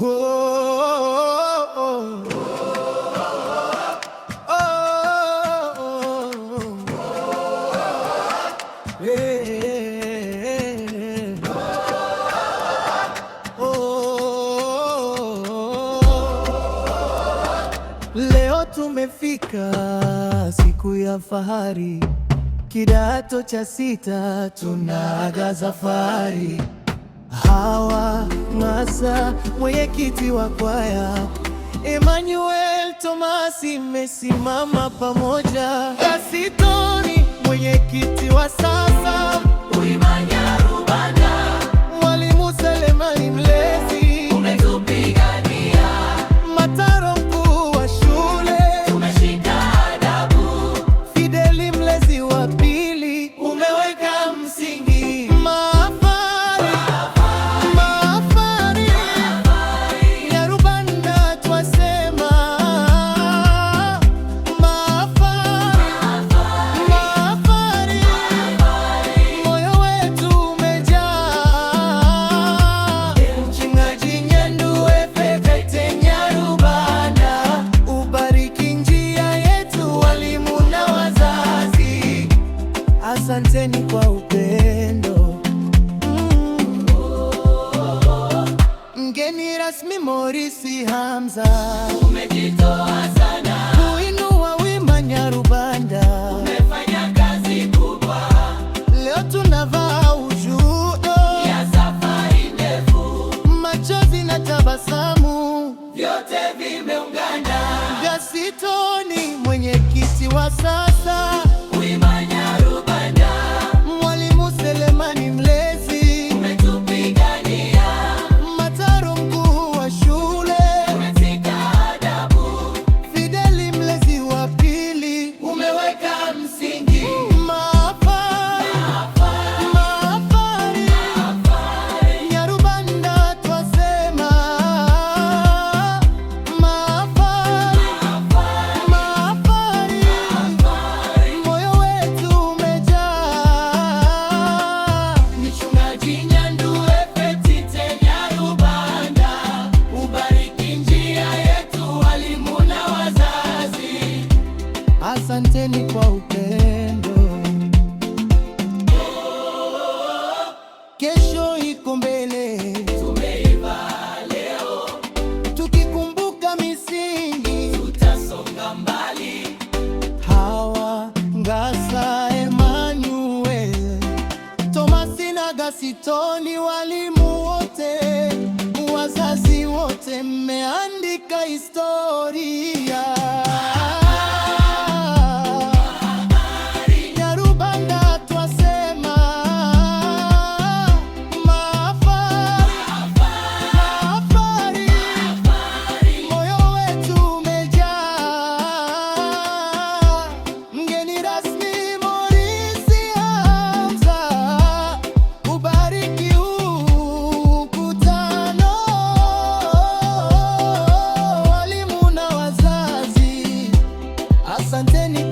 oh, oh, Leo tumefika siku ya fahari, kidato cha sita tunaaga safari. Hawa Ngasa mwenyekiti wa kwaya, Emmanuel Tomasi mesimama pamoja. Gasitoni mwenyekiti wa sasa, Uimanyarubanda. Mwalimu Selemani mlezi, umetupigania. Mataro mkuu wa shule, tumeshika adabu. Fideli mlezi wa pili, umeweka msingi. Asanteni kwa upendo. Mgeni rasmi Morris Hamza, umejitoa sana kuinua Uimanyarubanda, umefanya kazi kubwa. Leo tunavaa ushuhuda ya safari ndefu, machozi na tabasamu vyote vimeungana. Gasitoni mwenyekiti wa sasa, asanteni kwa upendo. Kesho iko mbele, tumeiva leo. Tukikumbuka misingi, tutasonga mbali. Hawa Ngasa, Emmanuel Tomasi na Gasitoni, walimu wote, wazazi wote, mmeandika historia. Asanteni.